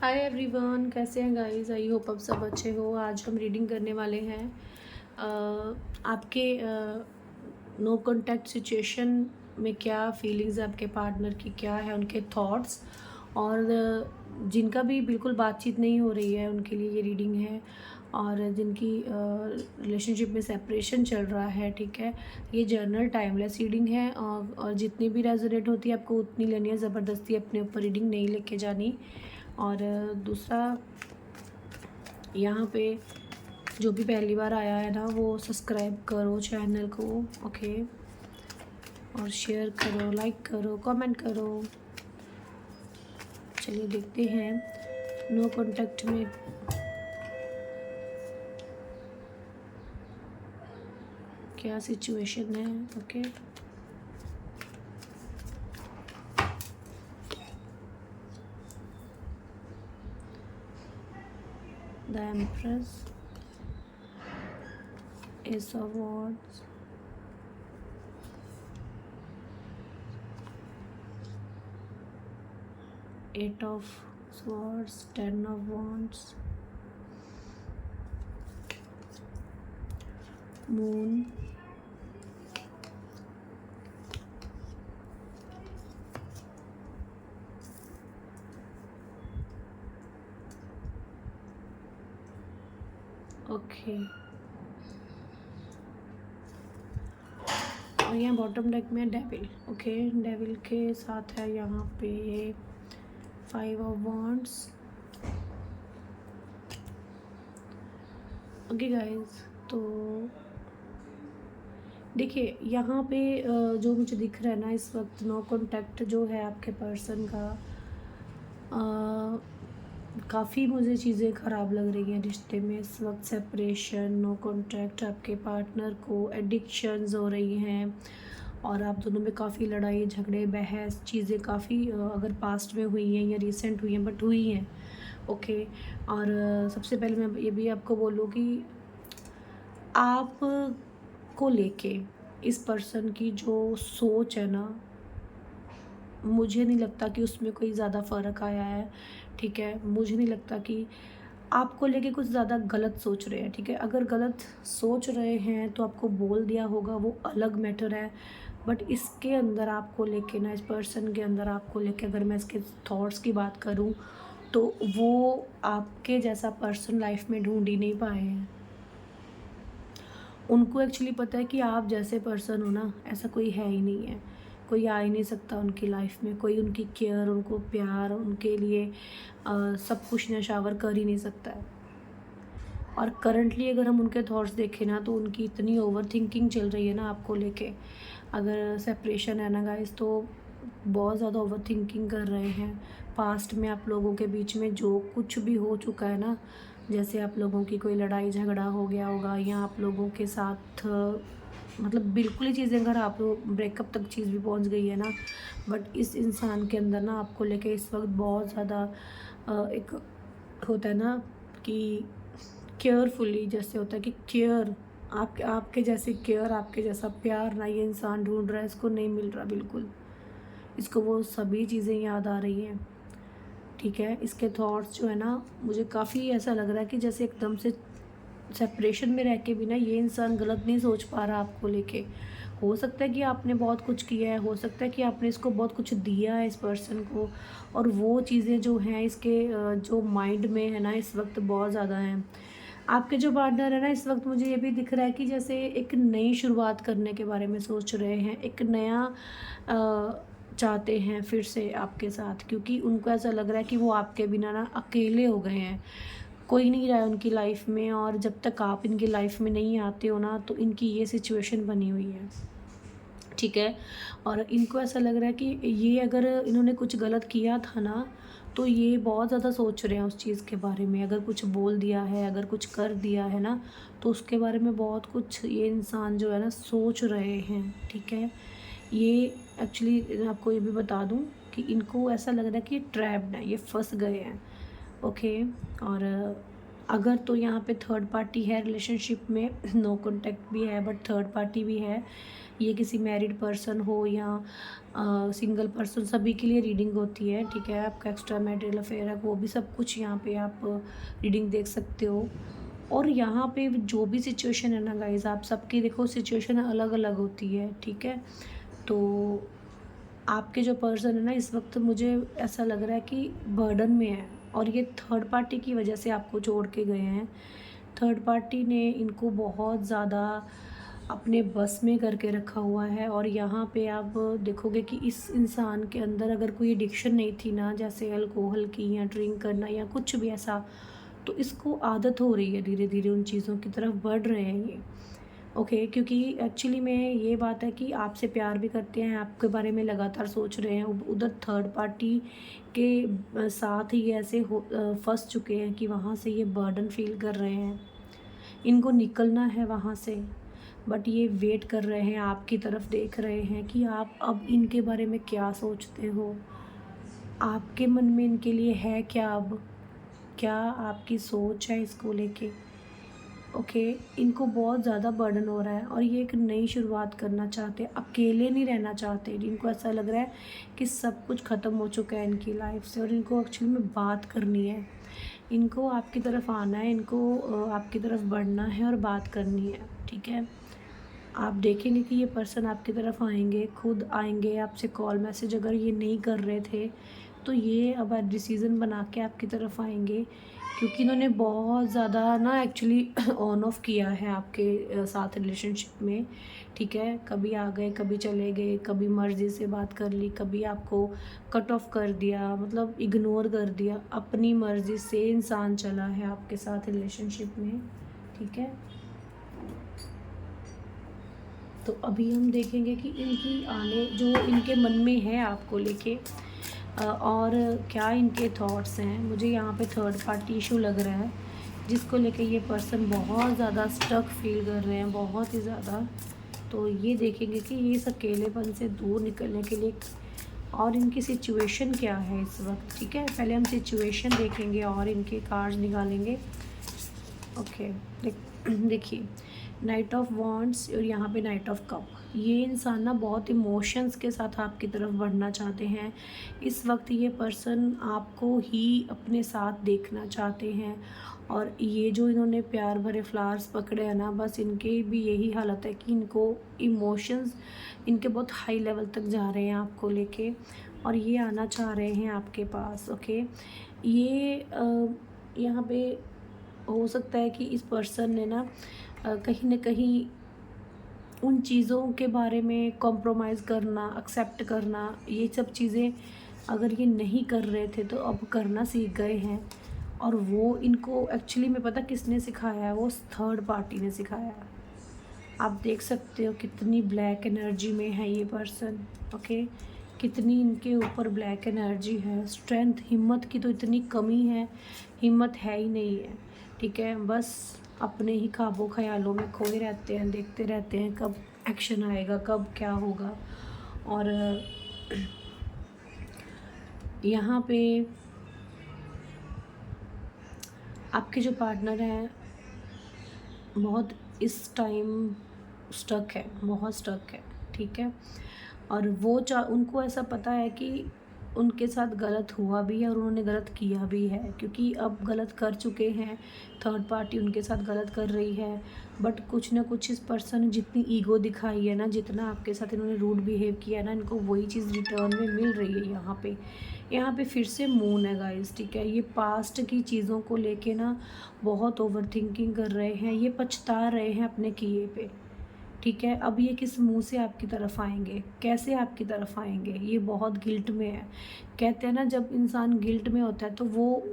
Hi everyone, कैसे हैं guys. I hope आप सब अच्छे हो। आज हम रीडिंग करने वाले हैं आपके नो कांटेक्ट सिचुएशन में क्या फीलिंग्स है आपके पार्टनर की, क्या है उनके थॉट्स। और जिनका भी बिल्कुल बातचीत नहीं हो रही है उनके लिए ये रीडिंग है। और जिनकी रिलेशनशिप में सेपरेशन चल रहा है, ठीक है, ये जर्नल टाइमलेस रीडिंग है। और जितनी भी रेजोनेट होती है आपको उतनी लेनी है, ज़बरदस्ती अपने ऊपर रीडिंग नहीं लेके जानी। और दूसरा, यहाँ पे जो भी पहली बार आया है ना वो सब्सक्राइब करो चैनल को, ओके। और शेयर करो, लाइक करो, कमेंट करो। चलिए देखते हैं नो कांटेक्ट में क्या सिचुएशन है, okay. The empress, ace of wands, eight of swords, ten of wands, moon, okay. और यहाँ बॉटम डेक में डेविल, ओके। डेविल के साथ है यहाँ पे five of wands, okay guys. तो देखिए यहाँ पे जो मुझे दिख रहा है ना इस वक्त, नो कांटेक्ट जो है आपके पर्सन का, काफ़ी मुझे चीज़ें ख़राब लग रही हैं रिश्ते में इस वक्त। सेपरेशन, नो कांटेक्ट, आपके पार्टनर को एडिक्शंस हो रही हैं। और आप दोनों में काफ़ी लड़ाई झगड़े बहस चीज़ें काफ़ी अगर पास्ट में हुई हैं या रिसेंट हुई हैं, बट हुई हैं, ओके। और सबसे पहले मैं ये भी आपको बोलूँ कि आप को लेके इस पर्सन की जो सोच है ना, मुझे नहीं लगता कि उसमें कोई ज़्यादा फ़र्क आया है, ठीक है। मुझे नहीं लगता कि आपको लेके कुछ ज़्यादा गलत सोच रहे हैं, ठीक है। अगर गलत सोच रहे हैं तो आपको बोल दिया होगा, वो अलग मैटर है। बट इसके अंदर आपको लेके ना, इस पर्सन के अंदर आपको लेके अगर मैं इसके थॉट्स की बात करूँ तो वो आपके जैसा पर्सन लाइफ में ढूंढ ही नहीं पाए हैं। उनको एक्चुअली पता है कि आप जैसे पर्सन हो ना, ऐसा कोई है ही नहीं है। कोई आ ही नहीं सकता उनकी लाइफ में, कोई उनकी केयर, उनको प्यार, उनके लिए सब कुछ नशावर कर ही नहीं सकता है। और करंटली अगर हम उनके थॉट्स देखें ना तो उनकी इतनी ओवर थिंकिंग चल रही है ना आपको लेके। अगर सेपरेशन है ना गाइस तो बहुत ज़्यादा ओवर थिंकिंग कर रहे हैं। पास्ट में आप लोगों के बीच में जो कुछ भी हो चुका है ना, जैसे आप लोगों की कोई लड़ाई झगड़ा हो गया होगा या आप लोगों के साथ मतलब बिल्कुल ही चीज़ें अगर आप लोग ब्रेकअप तक चीज़ भी पहुंच गई है ना, बट इस इंसान के अंदर ना आपको लेके इस वक्त बहुत ज़्यादा एक होता है ना कि केयरफुली, जैसे होता है कि केयर, आपके जैसे केयर, आपके जैसा प्यार ना ये इंसान ढूंढ रहा है, इसको नहीं मिल रहा बिल्कुल। इसको वो सभी चीज़ें याद आ रही हैं, ठीक है। इसके थॉट्स जो है ना, मुझे काफ़ी ऐसा लग रहा है कि जैसे एकदम से सेपरेशन में रह के भी ना ये इंसान गलत नहीं सोच पा रहा आपको लेके। हो सकता है कि आपने बहुत कुछ किया है, हो सकता है कि आपने इसको बहुत कुछ दिया है इस पर्सन को, और वो चीज़ें जो हैं इसके जो माइंड में है ना इस वक्त बहुत ज़्यादा हैं। आपके जो पार्टनर है ना इस वक्त मुझे ये भी दिख रहा है कि जैसे एक नई शुरुआत करने के बारे में सोच रहे हैं, एक नया चाहते हैं फिर से आपके साथ, क्योंकि उनको ऐसा लग रहा है कि वो आपके बिना ना अकेले हो गए हैं। कोई नहीं रहा है उनकी लाइफ में, और जब तक आप इनकी लाइफ में नहीं आते हो ना तो इनकी ये सिचुएशन बनी हुई है, ठीक है। और इनको ऐसा लग रहा है कि ये अगर इन्होंने कुछ गलत किया था ना तो ये बहुत ज़्यादा सोच रहे हैं उस चीज़ के बारे में। अगर कुछ बोल दिया है, अगर कुछ कर दिया है ना, तो उसके बारे में बहुत कुछ ये इंसान जो है ना सोच रहे हैं, ठीक है। ये एक्चुअली आपको ये भी बता दूं कि इनको ऐसा लग रहा है कि ये ट्रैप्ड है, ये फंस गए हैं, ओके। और अगर तो यहाँ पे थर्ड पार्टी है रिलेशनशिप में, नो कॉन्टैक्ट भी है बट थर्ड पार्टी भी है, ये किसी मैरिड पर्सन हो या सिंगल पर्सन, सभी के लिए रीडिंग होती है, ठीक है। आपका एक्स्ट्रा मैरिटल अफेयर है वो भी सब कुछ यहाँ पे आप रीडिंग देख सकते हो। और यहाँ पे जो भी सिचुएशन है ना गाइज, आप सबकी देखो सिचुएशन अलग अलग होती है, ठीक है। तो आपके जो पर्सन है ना, इस वक्त मुझे ऐसा लग रहा है कि बर्डन में है, और ये थर्ड पार्टी की वजह से आपको छोड़ के गए हैं। थर्ड पार्टी ने इनको बहुत ज़्यादा अपने बस में करके रखा हुआ है। और यहाँ पे आप देखोगे कि इस इंसान के अंदर अगर कोई एडिक्शन नहीं थी ना, जैसे अल्कोहल की या ड्रिंक करना या कुछ भी ऐसा, तो इसको आदत हो रही है, धीरे धीरे उन चीज़ों की तरफ बढ़ रहे हैं ये। ओके, क्योंकि एक्चुअली में ये बात है कि आपसे प्यार भी करते हैं, आपके बारे में लगातार सोच रहे हैं, उधर थर्ड पार्टी के साथ ही ऐसे फंस चुके हैं कि वहाँ से ये बर्डन फील कर रहे हैं, इनको निकलना है वहाँ से। बट ये वेट कर रहे हैं, आपकी तरफ देख रहे हैं कि आप अब इनके बारे में क्या सोचते हो, आपके मन में इनके लिए है क्या, अब क्या आपकी सोच है इसको लेके। ओके, इनको बहुत ज़्यादा बर्डन हो रहा है और ये एक नई शुरुआत करना चाहते हैं, अकेले नहीं रहना चाहते। इनको ऐसा लग रहा है कि सब कुछ ख़त्म हो चुका है इनकी लाइफ से, और इनको एक्चुअली में बात करनी है, इनको आपकी तरफ आना है, इनको आपकी तरफ बढ़ना है और बात करनी है, ठीक है। आप देखेंगे कि ये पर्सन आपकी तरफ आएंगे, खुद आएंगे, आपसे कॉल मैसेज अगर ये नहीं कर रहे थे तो ये अब डिसीज़न बना के आपकी तरफ आएंगे, क्योंकि इन्होंने बहुत ज़्यादा ना एक्चुअली ऑन ऑफ किया है आपके साथ रिलेशनशिप में, ठीक है। कभी आ गए, कभी चले गए, कभी मर्ज़ी से बात कर ली, कभी आपको कट ऑफ कर दिया, मतलब इग्नोर कर दिया, अपनी मर्ज़ी से इंसान चला है आपके साथ रिलेशनशिप में, ठीक है। तो अभी हम देखेंगे कि इनकी आने जो इनके मन में है आपको लेके और क्या इनके थॉट्स हैं। मुझे यहाँ पे थर्ड पार्टी इशू लग रहा है, जिसको लेके ये पर्सन बहुत ज़्यादा स्टक फील कर रहे हैं, बहुत ही ज़्यादा। तो ये देखेंगे कि ये इस अकेलेपन से दूर निकलने के लिए और इनकी सिचुएशन क्या है इस वक्त, ठीक है। पहले हम सिचुएशन देखेंगे और इनके कार्ड्स निकालेंगे। ओके, देखिए नाइट ऑफ वॉन्ड्स और यहाँ पे नाइट ऑफ कप। ये इंसान ना बहुत इमोशंस के साथ आपकी तरफ बढ़ना चाहते हैं। इस वक्त ये पर्सन आपको ही अपने साथ देखना चाहते हैं, और ये जो इन्होंने प्यार भरे फ्लावर्स पकड़े हैं ना, बस इनके भी यही हालत है कि इनको इमोशंस इनके बहुत हाई लेवल तक जा रहे हैं आपको लेके, और ये आना चाह रहे हैं आपके पास। ओके, ये यहाँ पे हो सकता है कि इस पर्सन ने ना कहीं ना कहीं उन चीज़ों के बारे में कॉम्प्रोमाइज़ करना, एक्सेप्ट करना, ये सब चीज़ें अगर ये नहीं कर रहे थे तो अब करना सीख गए हैं। और वो इनको एक्चुअली में पता किसने सिखाया है, वो थर्ड पार्टी ने सिखाया है। आप देख सकते हो कितनी ब्लैक एनर्जी में है ये पर्सन। ओके, कितनी इनके ऊपर ब्लैक एनर्जी है, स्ट्रेंथ, हिम्मत की तो इतनी कमी है, हिम्मत है ही नहीं है, ठीक है। बस अपने ही ख्वाबों ख्यालों में खोए रहते हैं, देखते रहते हैं कब एक्शन आएगा, कब क्या होगा। और यहाँ पे आपके जो पार्टनर हैं बहुत इस टाइम स्टक है, बहुत स्टक है, ठीक है। और वो उनको ऐसा पता है कि उनके साथ गलत हुआ भी है और उन्होंने गलत किया भी है, क्योंकि अब गलत कर चुके हैं, थर्ड पार्टी उनके साथ गलत कर रही है। बट कुछ ना कुछ इस पर्सन ने जितनी ईगो दिखाई है ना, जितना आपके साथ इन्होंने रूड बिहेव किया है ना, इनको वही चीज़ रिटर्न में मिल रही है। यहाँ पे फिर से मून है गाइस, ठीक है। ये पास्ट की चीज़ों को लेके ना बहुत ओवर थिंकिंग कर रहे हैं, ये पछता रहे हैं अपने किए पे, ठीक है। अब ये किस मुंह से आपकी तरफ आएंगे, कैसे आपकी तरफ आएंगे, ये बहुत गिल्ट में है। कहते हैं ना, जब इंसान गिल्ट में होता है तो वो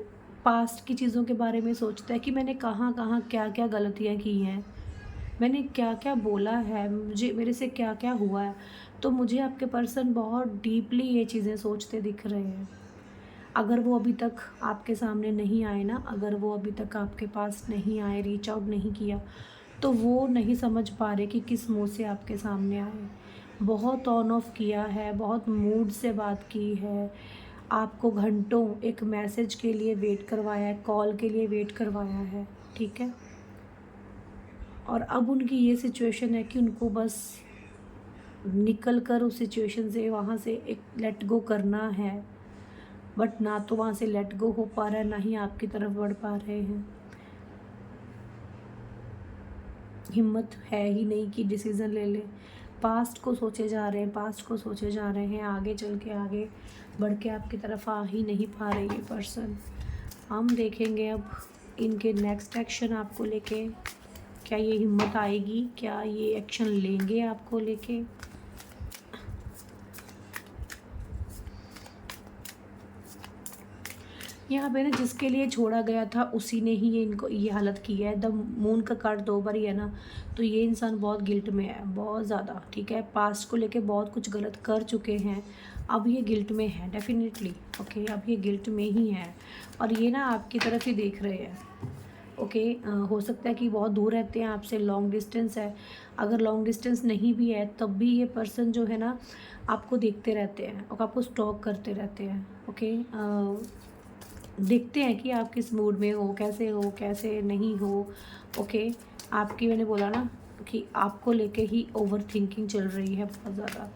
पास्ट की चीज़ों के बारे में सोचता है कि मैंने कहाँ कहाँ क्या क्या गलतियाँ की हैं, मैंने क्या क्या बोला है, मुझे मेरे से क्या क्या हुआ है। तो मुझे आपके पर्सन बहुत डीपली ये चीज़ें सोचते दिख रहे हैं। अगर वो अभी तक आपके सामने नहीं आए ना, अगर वो अभी तक आपके पास नहीं आए, रीच आउट नहीं किया, तो वो नहीं समझ पा रहे कि किस मुंह से आपके सामने आए। बहुत ऑन ऑफ किया है, बहुत मूड से बात की है, आपको घंटों एक मैसेज के लिए वेट करवाया है, कॉल के लिए वेट करवाया है, ठीक है। और अब उनकी ये सिचुएशन है कि उनको बस निकल कर उस सिचुएशन से, वहाँ से एक लेट गो करना है, बट ना तो वहाँ से लेट गो हो पा रहा है, ना ही आपकी तरफ बढ़ पा रहे हैं। हिम्मत है ही नहीं कि डिसीज़न ले लें। पास्ट को सोचे जा रहे हैं, पास्ट को सोचे जा रहे हैं, आगे चल के आगे बढ़ के आपकी तरफ आ ही नहीं पा रही है पर्सन। हम देखेंगे अब इनके नेक्स्ट एक्शन आपको लेके, क्या ये हिम्मत आएगी, क्या ये एक्शन लेंगे आपको लेके। यहाँ पे ना जिसके लिए छोड़ा गया था उसी ने ही ये इनको ये हालत की है। द मून का कार्ड 2 बार ही है ना, तो ये इंसान बहुत गिल्ट में है, बहुत ज़्यादा, ठीक है। पास्ट को लेके बहुत कुछ गलत कर चुके हैं, अब ये गिल्ट में है डेफिनेटली, ओके। अब ये गिल्ट में ही है और ये ना आपकी तरफ ही देख रहे हैं, ओके। हो सकता है कि बहुत दूर रहते हैं आपसे, लॉन्ग डिस्टेंस है। अगर लॉन्ग डिस्टेंस नहीं भी है तब भी ये पर्सन जो है ना आपको देखते रहते हैं और आपको स्टॉक करते रहते हैं, ओके। देखते हैं कि आप किस मूड में हो, कैसे नहीं हो, ओके। आपकी, मैंने बोला ना कि आपको लेके ही ओवर थिंकिंग चल रही है बहुत ज़्यादा।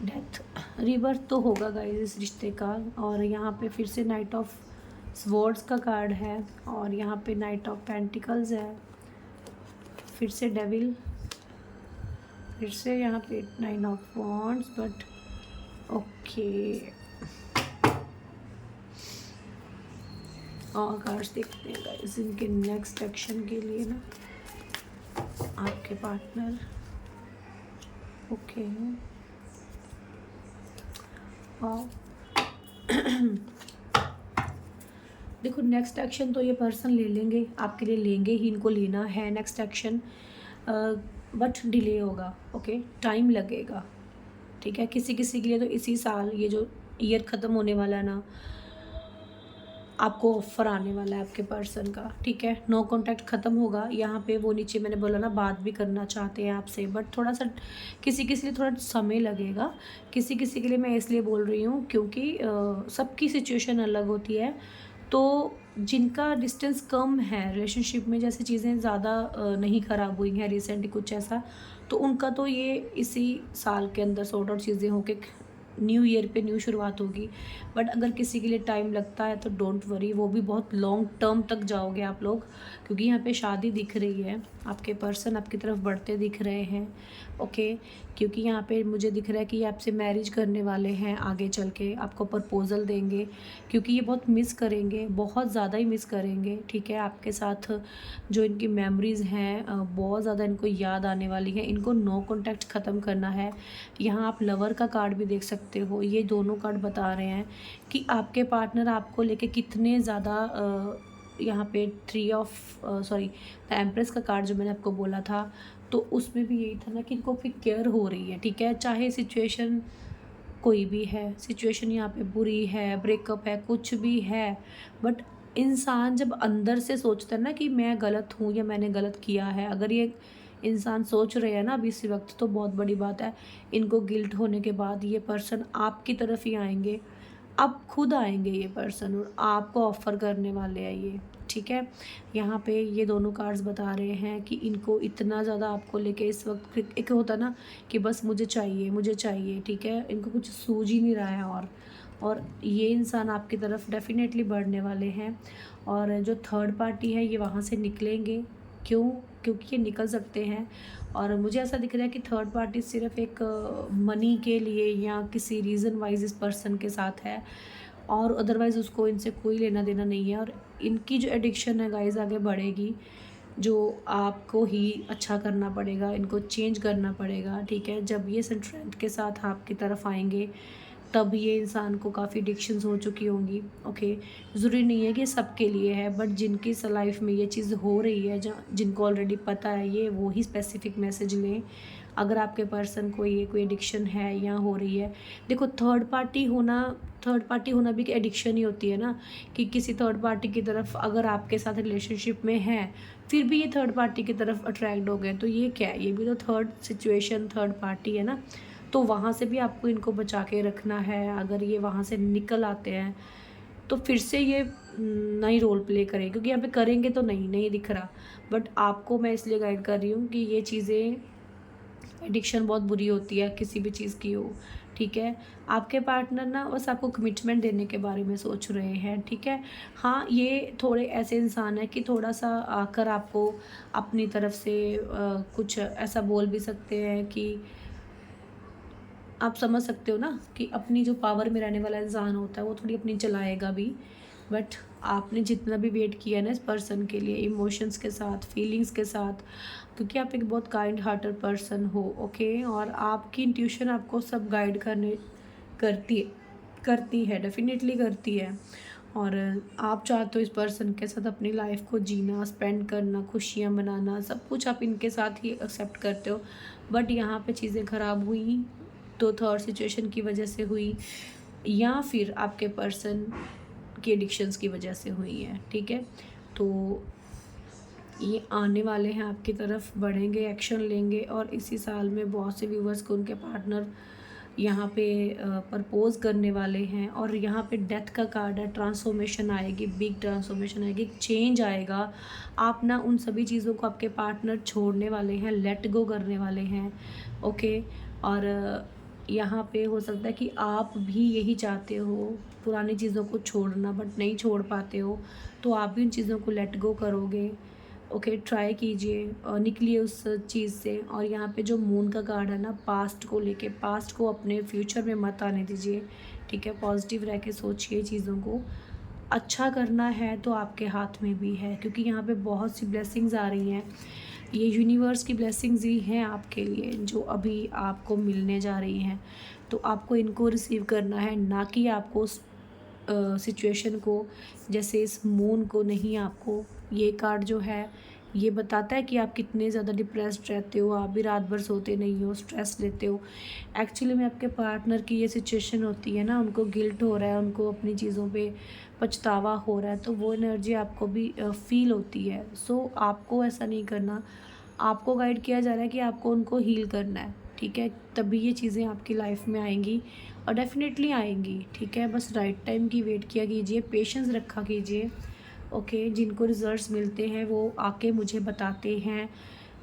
डेथ, रिबर्थ तो होगा गाइस इस रिश्ते का। और यहाँ पे फिर से नाइट ऑफ स्वॉर्ड्स का कार्ड है और यहाँ पे नाइट ऑफ पेंटिकल्स है, फिर से डेविल, फिर से यहाँ पे 9 ऑफ वॉन्ड्स, बट ओके। और कार्ड्स देखते हैं गाइस इनके नेक्स्ट एक्शन के लिए ना, आपके पार्टनर, ओके। और देखो नेक्स्ट एक्शन तो ये पर्सन ले लेंगे, आपके लिए लेंगे ही, इनको लेना है नेक्स्ट एक्शन, बट डिले होगा, ओके। टाइम लगेगा, ठीक है। किसी किसी के लिए तो इसी साल, ये जो ईयर ख़त्म होने वाला है ना, आपको ऑफर आने वाला है आपके पर्सन का, ठीक है। नो कॉन्टैक्ट ख़त्म होगा। यहाँ पे वो नीचे मैंने बोला ना बात भी करना चाहते हैं आपसे, बट थोड़ा सा किसी किसी लिए थोड़ा समय लगेगा। किसी किसी के लिए मैं इसलिए बोल रही हूँ क्योंकि सबकी सिचुएशन अलग होती है। तो जिनका डिस्टेंस कम है रिलेशनशिप में, जैसे चीज़ें ज़्यादा नहीं ख़राब हुई हैं रिसेंटली कुछ ऐसा, तो उनका तो ये इसी साल के अंदर सॉर्ट आउट चीज़ें होके न्यू ईयर पे न्यू शुरुआत होगी। बट अगर किसी के लिए टाइम लगता है तो डोंट वरी, वो भी बहुत लॉन्ग टर्म तक जाओगे आप लोग, क्योंकि यहाँ पे शादी दिख रही है, आपके पर्सन आपकी तरफ बढ़ते दिख रहे हैं, ओके। क्योंकि यहाँ पे मुझे दिख रहा है कि ये आपसे मैरिज करने वाले हैं, आगे चल के आपको प्रपोज़ल देंगे, क्योंकि ये बहुत मिस करेंगे, बहुत ज़्यादा ही मिस करेंगे, ठीक है। आपके साथ जो इनकी मेमोरीज़ हैं बहुत ज़्यादा इनको याद आने वाली हैं। इनको नो कॉन्टैक्ट ख़त्म करना है। यहाँ आप लवर का कार्ड भी देख सकते हो, ये दोनों कार्ड बता रहे हैं कि आपके पार्टनर आपको लेके कितने ज़्यादा, यहाँ पे 3 ऑफ सॉरी द एम्प्रेस का कार्ड जो मैंने आपको बोला था, तो उसमें भी यही था ना कि इनको फिर केयर हो रही है, ठीक है। चाहे सिचुएशन कोई भी है, सिचुएशन यहाँ पे बुरी है, ब्रेकअप है, कुछ भी है, बट इंसान जब अंदर से सोचता है ना कि मैं गलत हूँ या मैंने गलत किया है, अगर ये इंसान सोच रहे हैं ना अभी इसी वक्त, तो बहुत बड़ी बात है। इनको गिल्ट होने के बाद ये पर्सन आपकी तरफ ही आएंगे, अब खुद आएंगे ये पर्सन और आपको ऑफ़र करने वाले हैं ये, ठीक है। यहाँ पे ये दोनों कार्ड्स बता रहे हैं कि इनको इतना ज़्यादा आपको लेके इस वक्त, एक होता ना कि बस मुझे चाहिए, ठीक है। इनको कुछ सूझ ही नहीं रहा है और ये इंसान आपकी तरफ डेफिनेटली बढ़ने वाले हैं। और जो थर्ड पार्टी है ये वहाँ से निकलेंगे, क्यों? क्योंकि ये निकल सकते हैं। और मुझे ऐसा दिख रहा है कि थर्ड पार्टी सिर्फ एक मनी के लिए या किसी रीज़न वाइज इस पर्सन के साथ है, और अदरवाइज़ उसको इनसे कोई लेना देना नहीं है। और इनकी जो एडिक्शन है गाइस आगे बढ़ेगी, जो आपको ही अच्छा करना पड़ेगा, इनको चेंज करना पड़ेगा, ठीक है। जब ये स्ट्रेंथ के साथ आपकी तरफ आएंगे तब ये इंसान को काफ़ी एडिक्शंस हो चुकी होंगी, ओके। ज़रूरी नहीं है कि सबके लिए है, बट जिनकी लाइफ में ये चीज़ हो रही है, जहाँ जिनको ऑलरेडी पता है ये, वो ही स्पेसिफिक मैसेज लें। अगर आपके पर्सन को ये कोई एडिक्शन है या हो रही है, देखो थर्ड पार्टी होना भी एक एडिक्शन ही होती है ना, कि किसी थर्ड पार्टी की तरफ अगर आपके साथ रिलेशनशिप में है फिर भी ये थर्ड पार्टी की तरफ अट्रैक्ट हो गए, तो ये क्या है? ये भी तो थर्ड सिचुएशन, थर्ड पार्टी है ना। तो वहाँ से भी आपको इनको बचा के रखना है। अगर ये वहाँ से निकल आते हैं तो फिर से ये नई रोल प्ले करें, क्योंकि यहाँ पे करेंगे तो नहीं दिख रहा। बट आपको मैं इसलिए गाइड कर रही हूँ कि ये चीज़ें, एडिक्शन बहुत बुरी होती है किसी भी चीज़ की हो, ठीक है। आपके पार्टनर ना बस आपको कमिटमेंट देने के बारे में सोच रहे हैं, ठीक है। हाँ, ये थोड़े ऐसे इंसान है कि थोड़ा सा आकर आपको अपनी तरफ से कुछ ऐसा बोल भी सकते हैं कि आप समझ सकते हो ना कि अपनी जो पावर में रहने वाला इंसान होता है वो थोड़ी अपनी चलाएगा भी। बट आपने जितना भी वेट किया ना इस पर्सन के लिए, इमोशंस के साथ, फीलिंग्स के साथ, क्योंकि आप एक बहुत काइंड हार्टेड पर्सन हो, ओके। और आपकी इंट्यूशन आपको सब गाइड करती है, डेफिनेटली करती है। और आप चाहते हो इस पर्सन के साथ अपनी लाइफ को जीना, स्पेंड करना, खुशियाँ मनाना, सब कुछ आप इनके साथ ही एक्सेप्ट करते हो। बट यहाँ पे चीज़ें ख़राब हुई तो थर्ड सिचुएशन की वजह से हुई, या फिर आपके पर्सन की एडिक्शंस की वजह से हुई है, ठीक है। तो ये आने वाले हैं आपकी तरफ, बढ़ेंगे, एक्शन लेंगे। और इसी साल में बहुत से व्यूवर्स को उनके पार्टनर यहाँ पे प्रपोज़ करने वाले हैं। और यहाँ पे डेथ का कार्ड है, ट्रांसफॉर्मेशन आएगी, बिग ट्रांसफॉर्मेशन आएगी, चेंज आएगा। आप ना उन सभी चीज़ों को आपके पार्टनर छोड़ने वाले हैं, लेट गो करने वाले हैं, ओके। और यहाँ पे हो सकता है कि आप भी यही चाहते हो, पुरानी चीज़ों को छोड़ना, बट नहीं छोड़ पाते हो, तो आप भी उन चीज़ों को लेट गो करोगे, ओके। ट्राई कीजिए और निकलिए उस चीज़ से। और यहाँ पे जो मून का कार्ड है ना, पास्ट को लेके, पास्ट को अपने फ्यूचर में मत आने दीजिए, ठीक है। पॉजिटिव रह के सोचिए चीज़ों को, अच्छा करना है तो आपके हाथ में भी है, क्योंकि यहाँ पे बहुत सी ब्लेसिंग्स आ रही हैं। ये यूनिवर्स की ब्लेसिंग्स ही हैं आपके लिए, जो अभी आपको मिलने जा रही हैं। तो आपको इनको रिसीव करना है, ना कि आपको सिचुएशन को, जैसे इस मून को नहीं। आपको ये कार्ड जो है ये बताता है कि आप कितने ज़्यादा डिप्रेस्ड रहते हो, आप भी रात भर सोते नहीं हो, स्ट्रेस लेते हो। एक्चुअली में आपके पार्टनर की ये सिचुएशन होती है ना, उनको गिल्ट हो रहा है, उनको अपनी चीज़ों पे पछतावा हो रहा है, तो वो एनर्जी आपको भी फील होती है। सो आपको ऐसा नहीं करना, आपको गाइड किया जा रहा है कि आपको उनको हील करना है, ठीक है। तभी ये चीज़ें आपकी लाइफ में आएंगी, और डेफिनेटली आएंगी, ठीक है। बस राइट टाइम की वेट किया कीजिए, पेशेंस रखा कीजिए, ओके। जिनको रिजल्ट्स मिलते हैं वो आके मुझे बताते हैं,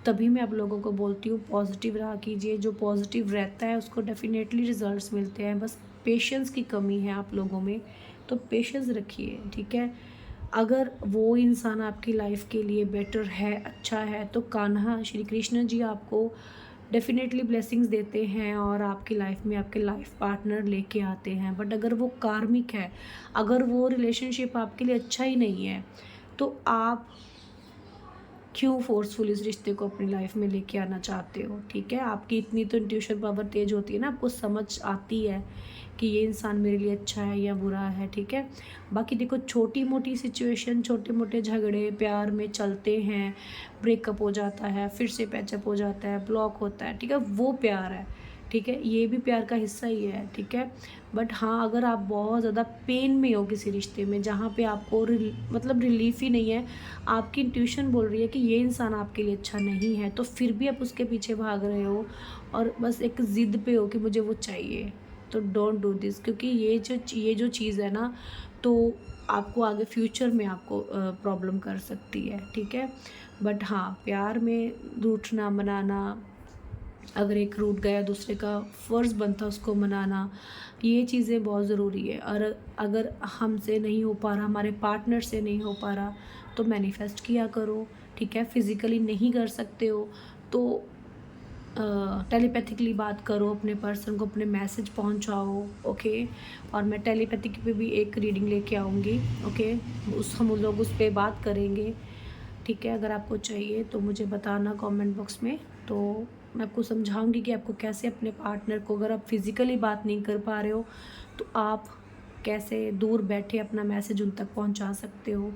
तभी मैं आप लोगों को बोलती हूँ पॉजिटिव रहा कीजिए। जो पॉजिटिव रहता है उसको डेफिनेटली रिजल्ट्स मिलते हैं, बस पेशेंस की कमी है आप लोगों में, तो पेशेंस रखिए, ठीक है। अगर वो इंसान आपकी लाइफ के लिए बेटर है, अच्छा है, तो कान्हा श्री कृष्ण जी आपको डेफिनेटली ब्लेसिंग्स देते हैं और आपकी लाइफ में आपके लाइफ पार्टनर लेके आते हैं। बट अगर वो कार्मिक है, अगर वो रिलेशनशिप आपके लिए अच्छा ही नहीं है, तो आप क्यों फोर्सफुल इस रिश्ते को अपनी लाइफ में लेके आना चाहते हो, ठीक है। आपकी इतनी तो इंट्यूशन पावर तेज होती है ना, आपको समझ आती है कि ये इंसान मेरे लिए अच्छा है या बुरा है, ठीक है। बाकी देखो, छोटी मोटी सिचुएशन, छोटे मोटे झगड़े प्यार में चलते हैं, ब्रेकअप हो जाता है, फिर से पैचअप हो जाता है, ब्लॉक होता है, ठीक है, वो प्यार है, ठीक है। ये भी प्यार का हिस्सा ही है, ठीक है। बट हाँ, अगर आप बहुत ज़्यादा पेन में हो किसी रिश्ते में जहाँ पे आपको मतलब रिलीफ ही नहीं है, आपकी इंट्यूशन बोल रही है कि ये इंसान आपके लिए अच्छा नहीं है, तो फिर भी आप उसके पीछे भाग रहे हो और बस एक ज़िद पे हो कि मुझे वो चाहिए, तो डोंट डू दिस। क्योंकि ये जो चीज़ है ना, तो आपको आगे फ्यूचर में आपको प्रॉब्लम कर सकती है, ठीक है। बट हाँ, प्यार में रूठना मनाना, अगर एक रूठ गया दूसरे का फ़र्ज़ बनता उसको मनाना, ये चीज़ें बहुत ज़रूरी है। और अगर हमसे नहीं हो पा रहा, हमारे पार्टनर से नहीं हो पा रहा, तो मैनिफेस्ट किया करो, ठीक है। फिज़िकली नहीं कर सकते हो तो टेलीपैथिकली बात करो, अपने पर्सन को अपने मैसेज पहुंचाओ, ओके। और मैं टेलीपैथिक पे भी एक रीडिंग लेके आऊँगी, ओके। हम लोग उस पर बात करेंगे, ठीक है। अगर आपको चाहिए तो मुझे बताना कमेंट बॉक्स में, तो मैं आपको समझाऊंगी कि आपको कैसे अपने पार्टनर को, अगर आप फिज़िकली बात नहीं कर पा रहे हो, तो आप कैसे दूर बैठे अपना मैसेज उन तक पहुंचा सकते हो,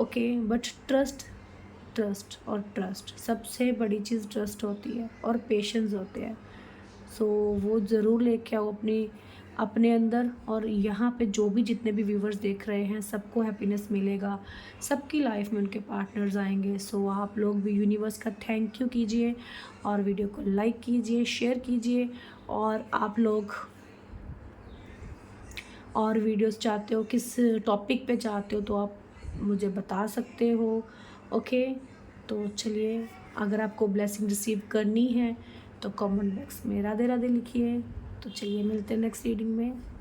ओके। बट ट्रस्ट और ट्रस्ट, सबसे बड़ी चीज़ ट्रस्ट होती है और पेशेंस होते हैं। सो वो ज़रूर लेके आओ अपने अंदर। और यहाँ पे जो भी जितने भी व्यूवर्स देख रहे हैं, सबको हैप्पीनेस मिलेगा, सबकी लाइफ में उनके पार्टनर्स आएंगे। सो आप लोग भी यूनिवर्स का थैंक यू कीजिए और वीडियो को लाइक कीजिए, शेयर कीजिए और आप लोग और वीडियोस चाहते हो, किस टॉपिक पे चाहते हो, तो आप मुझे बता सकते हो। ओके, तो चलिए, अगर आपको ब्लेसिंग रिसीव करनी है तो कमेंट बॉक्स में राधे राधे लिखिए। तो चलिए, मिलते हैं नेक्स्ट रीडिंग में।